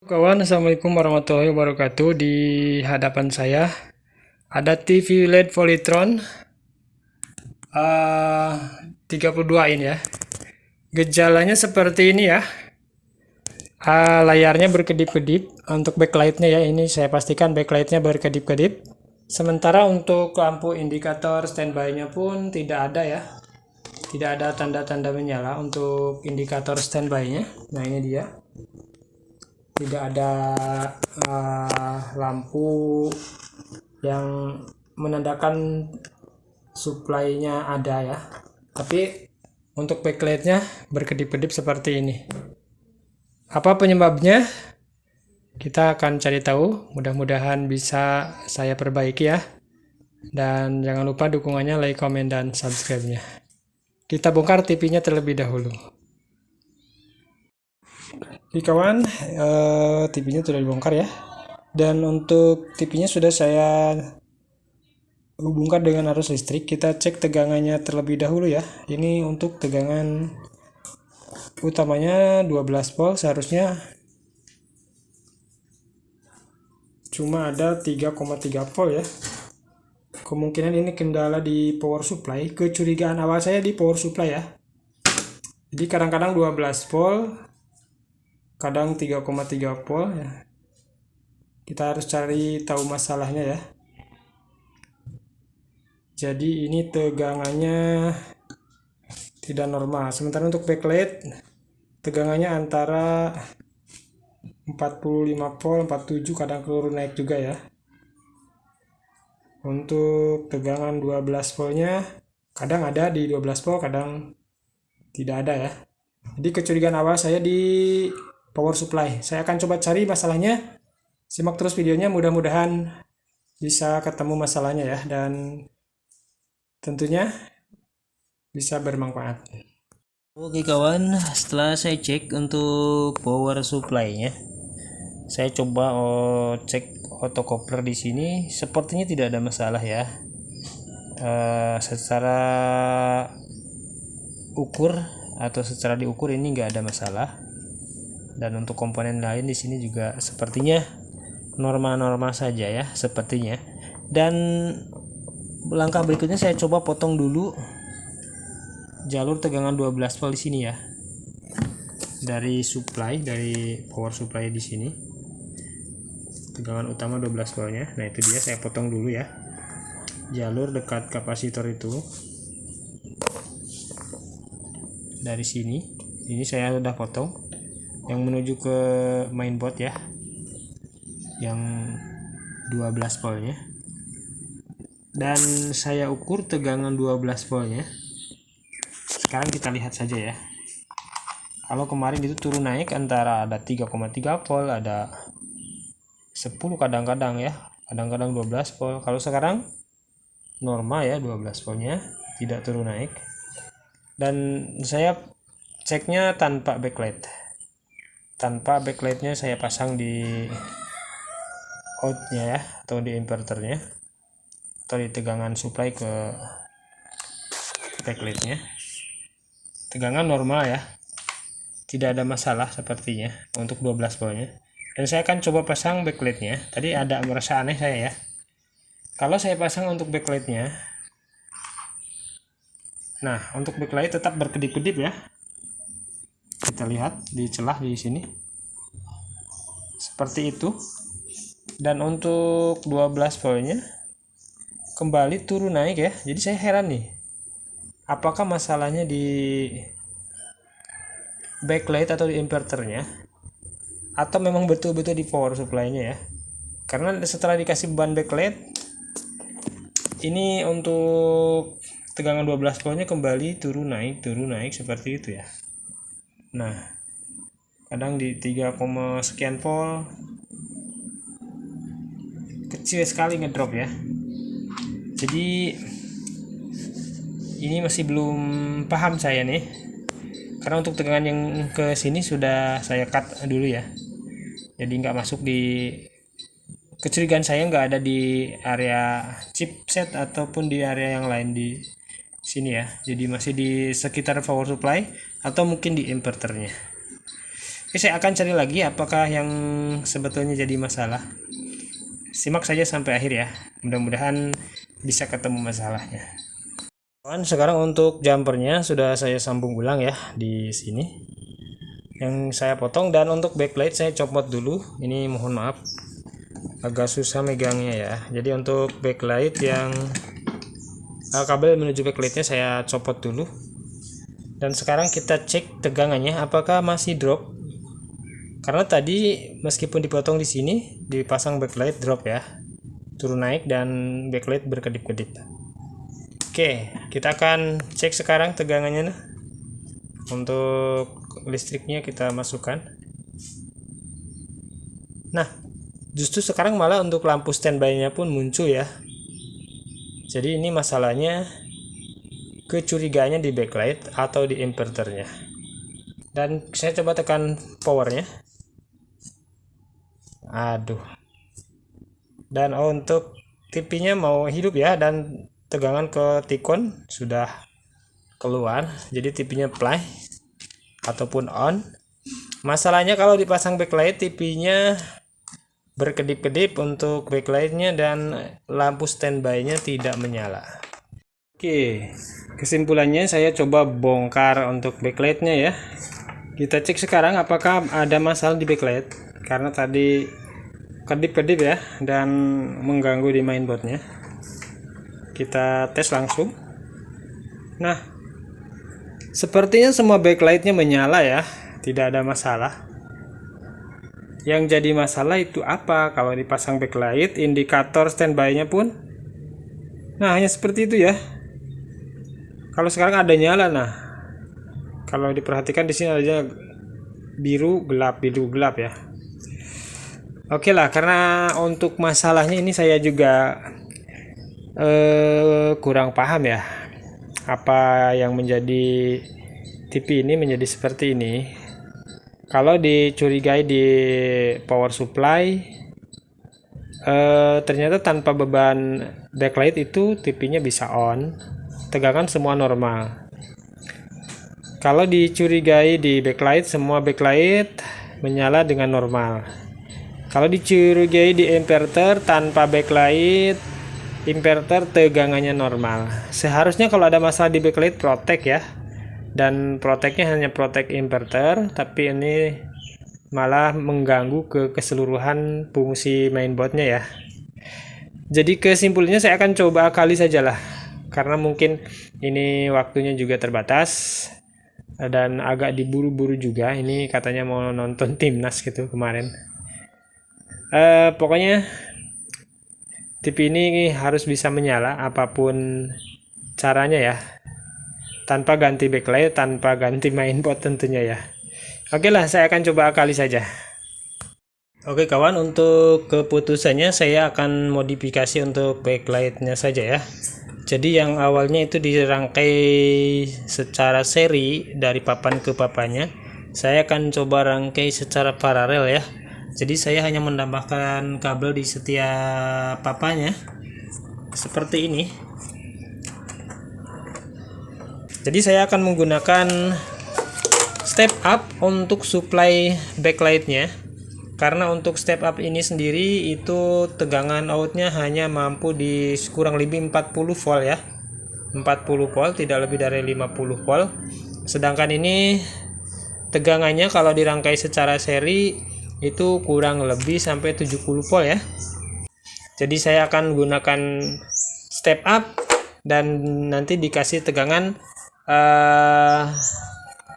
Kawan, assalamualaikum warahmatullahi wabarakatuh. Di hadapan saya ada TV LED Polytron 32 in ya. Gejalanya seperti ini ya. Layarnya berkedip-kedip. Untuk backlightnya ya, ini saya pastikan backlightnya berkedip-kedip. Sementara untuk lampu indikator standby-nya pun tidak ada ya. Tidak ada tanda-tanda menyala untuk indikator standby-nya. Nah, ini dia. Tidak ada lampu yang menandakan supply-nya ada ya, tapi untuk backlightnya berkedip-kedip seperti ini. Apa penyebabnya? Kita akan cari tahu, mudah-mudahan bisa saya perbaiki ya. Dan jangan lupa dukungannya, like, komen, dan subscribe-nya. Kita bongkar TV-nya terlebih dahulu. Oke kawan, TV-nya sudah dibongkar ya. Dan untuk TV-nya sudah saya hubungkan dengan arus listrik. Kita cek tegangannya terlebih dahulu ya. Ini untuk tegangan utamanya 12 volt, seharusnya cuma ada 3,3 volt ya. Kemungkinan ini kendala di power supply. Kecurigaan awal saya di power supply ya. Jadi kadang-kadang 12 volt, kadang 3,3 volt ya. Kita harus cari tahu masalahnya ya. Jadi ini tegangannya tidak normal. Sementara untuk backlight tegangannya antara 45 volt, 47, kadang turun naik juga ya. Untuk tegangan 12 voltnya kadang ada di 12 volt, kadang tidak ada ya. Jadi kecurigaan awal saya di power supply. Saya akan coba cari masalahnya. Simak terus videonya, mudah-mudahan bisa ketemu masalahnya ya, dan tentunya bisa bermanfaat. Oke kawan, setelah saya cek untuk power supply-nya, saya coba cek autocoupler di sini, sepertinya tidak ada masalah ya. Secara ukur atau secara diukur ini nggak ada masalah. Dan untuk komponen lain di sini juga sepertinya normal-normal saja ya, sepertinya. Dan langkah berikutnya saya coba potong dulu jalur tegangan 12 volt di sini ya, dari power supply di sini, tegangan utama 12 voltnya. Nah itu dia, saya potong dulu ya jalur dekat kapasitor itu. Dari sini, ini saya sudah potong yang menuju ke mainboard ya, yang 12 voltnya, dan saya ukur tegangan 12 voltnya. Sekarang kita lihat saja ya. Kalau kemarin itu turun naik antara ada 3,3 volt, ada 10 kadang-kadang ya, kadang-kadang 12 volt. Kalau sekarang normal ya, 12 voltnya, tidak turun naik. Dan saya ceknya tanpa backlight. Tanpa backlightnya saya pasang di outnya ya, atau di inverternya, atau di tegangan supply ke backlightnya. Tegangan normal ya, tidak ada masalah sepertinya untuk 12 voltnya. Dan saya akan coba pasang backlightnya. Tadi ada merasa aneh saya ya, kalau saya pasang untuk backlightnya. Nah untuk backlight tetap berkedip-kedip ya, kita lihat di celah di sini seperti itu. Dan untuk 12 voltnya kembali turun naik ya. Jadi saya heran nih, apakah masalahnya di backlight atau di inverternya, atau memang betul-betul di power supply-nya ya. Karena setelah dikasih beban backlight, ini untuk tegangan 12 voltnya kembali turun naik seperti itu ya. Nah kadang di 3, sekian volt, kecil sekali ngedrop ya. Jadi ini masih belum paham saya nih, karena untuk tegangan yang ke sini sudah saya cut dulu ya, jadi nggak masuk di, kecurigaan saya nggak ada di area chipset ataupun di area yang lain di sini ya. Jadi masih di sekitar power supply atau mungkin di inverternya. Oke, saya akan cari lagi apakah yang sebetulnya jadi masalah. Simak saja sampai akhir ya, mudah-mudahan bisa ketemu masalahnya. Sekarang untuk jumpernya sudah saya sambung ulang ya di sini yang saya potong, dan untuk backlight saya copot dulu. Ini mohon maaf agak susah megangnya ya. Jadi untuk backlight yang kabel menuju backlightnya saya copot dulu, dan sekarang kita cek tegangannya apakah masih drop. Karena tadi meskipun dipotong di sini dipasang backlight drop ya, turun naik dan backlight berkedip-kedip. Oke, kita akan cek sekarang tegangannya. Untuk listriknya kita masukkan. Nah, justru sekarang malah untuk lampu standby-nya pun muncul ya. Jadi ini masalahnya kecurigaannya di backlight atau di inverternya. Dan saya coba tekan powernya. Aduh. Dan untuk TV-nya mau hidup ya, dan tegangan ke tikon sudah keluar. Jadi TV-nya play ataupun on. Masalahnya kalau dipasang backlight, TV-nya berkedip-kedip untuk backlightnya dan lampu standby-nya tidak menyala. Oke, kesimpulannya saya coba bongkar untuk backlightnya ya. Kita cek sekarang apakah ada masalah di backlight, karena tadi kedip-kedip ya dan mengganggu di mainboardnya. Kita tes langsung. Nah, sepertinya semua backlightnya menyala ya, tidak ada masalah. Yang jadi masalah itu apa? Kalau dipasang backlight, indikator standby-nya pun, nah hanya seperti itu ya. Kalau sekarang ada nyala, nah kalau diperhatikan di sini ada biru gelap ya. Oke lah, karena untuk masalahnya ini saya juga kurang paham ya, apa yang menjadi TV ini menjadi seperti ini. Kalau dicurigai di power supply, ternyata tanpa beban backlight itu TV-nya bisa on, tegangan semua normal. Kalau dicurigai di backlight, semua backlight menyala dengan normal. Kalau dicurigai di inverter, tanpa backlight, inverter tegangannya normal. Seharusnya kalau ada masalah di backlight, protek ya. Dan proteknya hanya protek inverter, tapi ini malah mengganggu ke keseluruhan fungsi mainboardnya ya. Jadi kesimpulannya saya akan coba akali sajalah, karena mungkin ini waktunya juga terbatas dan agak diburu-buru juga. Ini katanya mau nonton timnas gitu kemarin. Pokoknya TV ini harus bisa menyala apapun caranya ya, tanpa ganti backlight, tanpa ganti mainboard tentunya ya. Oke lah, saya akan coba akali saja. Oke kawan, untuk keputusannya saya akan modifikasi untuk backlightnya saja ya. Jadi yang awalnya itu dirangkai secara seri dari papan ke papannya, saya akan coba rangkai secara paralel ya. Jadi saya hanya menambahkan kabel di setiap papannya seperti ini. Jadi saya akan menggunakan step up untuk supply backlightnya, karena untuk step up ini sendiri itu tegangan outnya hanya mampu di kurang lebih 40 volt ya, 40 volt, tidak lebih dari 50 volt. Sedangkan ini tegangannya kalau dirangkai secara seri itu kurang lebih sampai 70 volt ya. Jadi saya akan gunakan step up dan nanti dikasih tegangan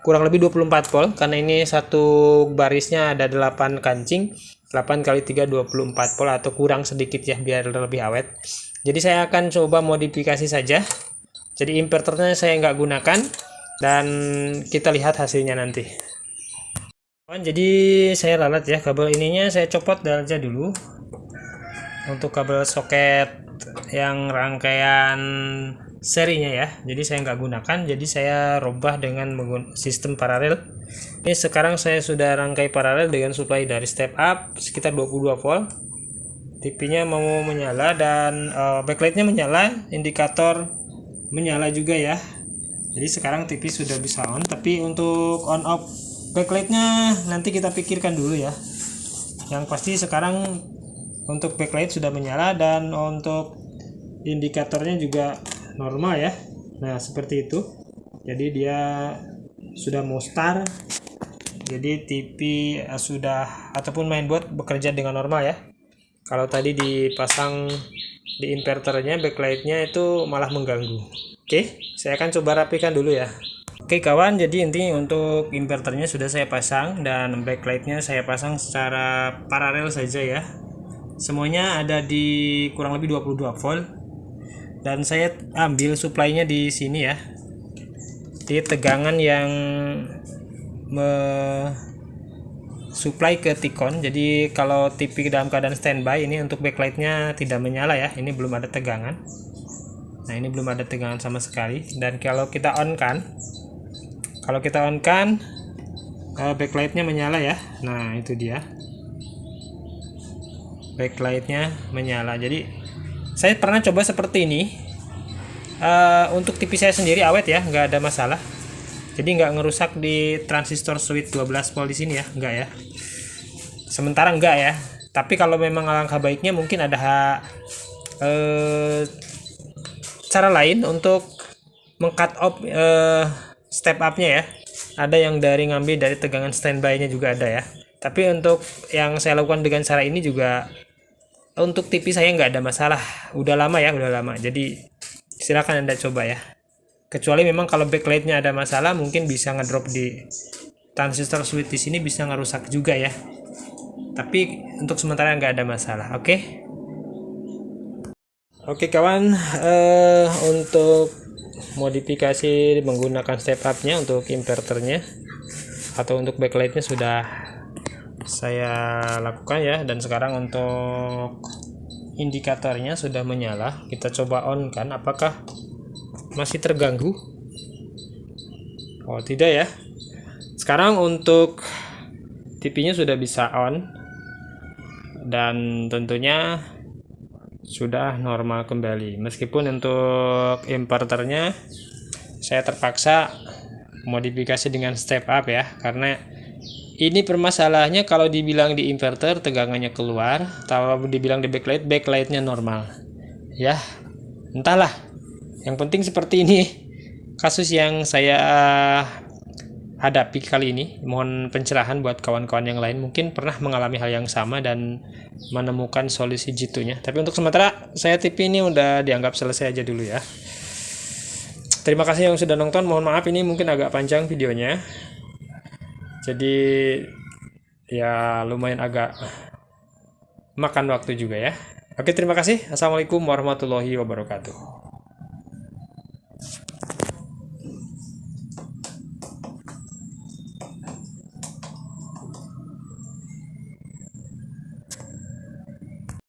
kurang lebih 24 volt, karena ini satu barisnya ada 8 kancing, 8 kali 3 24 volt atau kurang sedikit ya biar lebih awet. Jadi saya akan coba modifikasi saja. Jadi inverternya saya nggak gunakan dan kita lihat hasilnya nanti. Jadi saya ralat ya, kabel ininya saya copot aja dulu. Untuk kabel soket yang rangkaian serinya ya, jadi saya nggak gunakan, jadi saya rubah dengan sistem paralel. Ini sekarang saya sudah rangkai paralel dengan supply dari step up sekitar 22 volt. TV-nya mau menyala dan backlightnya menyala, indikator menyala juga ya. Jadi sekarang TV sudah bisa on, tapi untuk on off backlightnya nanti kita pikirkan dulu ya. Yang pasti sekarang untuk backlight sudah menyala dan untuk indikatornya juga normal ya. Nah seperti itu, jadi dia sudah mau start, jadi TV sudah ataupun mainboard bekerja dengan normal ya. Kalau tadi dipasang di inverternya, backlightnya itu malah mengganggu. Oke, saya akan coba rapikan dulu ya. Oke kawan, jadi intinya untuk inverternya sudah saya pasang dan backlightnya saya pasang secara paralel saja ya. Semuanya ada di kurang lebih 22 volt dan saya ambil supply-nya di sini ya, di tegangan yang supply ke Tikon. Jadi kalau TV dalam keadaan standby, ini untuk backlightnya tidak menyala ya, ini belum ada tegangan. Nah ini belum ada tegangan sama sekali. Dan kalau kita on kan, backlightnya menyala ya. Nah itu dia, backlightnya menyala. Jadi saya pernah coba seperti ini. Untuk TV saya sendiri awet ya, nggak ada masalah. Jadi nggak ngerusak di transistor switch 12 volt di sini ya, nggak ya. Sementara nggak ya. Tapi kalau memang alangkah baiknya mungkin ada cara lain untuk meng-cut off step up-nya ya. Ada yang ngambil dari tegangan standby-nya juga ada ya. Tapi untuk yang saya lakukan dengan cara ini juga untuk TV saya nggak ada masalah. Udah lama ya, udah lama. Jadi silakan Anda coba ya. Kecuali memang kalau backlightnya ada masalah, mungkin bisa ngedrop di transistor switch di sini, bisa ngerusak juga ya. Tapi untuk sementara nggak ada masalah. Oke kawan, untuk modifikasi menggunakan step up-nya untuk inverternya atau untuk backlightnya sudah saya lakukan ya. Dan sekarang untuk indikatornya sudah menyala. Kita coba on kan, apakah masih terganggu? Oh tidak ya. Sekarang untuk TV-nya sudah bisa on dan tentunya sudah normal kembali. Meskipun untuk inverternya saya terpaksa modifikasi dengan step up ya, karena ini permasalahannya kalau dibilang di inverter tegangannya keluar, kalau dibilang di backlightnya normal ya. Entahlah, yang penting seperti ini kasus yang saya hadapi kali ini. Mohon pencerahan buat kawan-kawan yang lain, mungkin pernah mengalami hal yang sama dan menemukan solusi jitunya. Tapi untuk sementara saya TV ini udah dianggap selesai aja dulu ya. Terima kasih yang sudah nonton. Mohon maaf ini mungkin agak panjang videonya, jadi ya lumayan agak makan waktu juga ya. Oke, terima kasih. Assalamualaikum warahmatullahi wabarakatuh.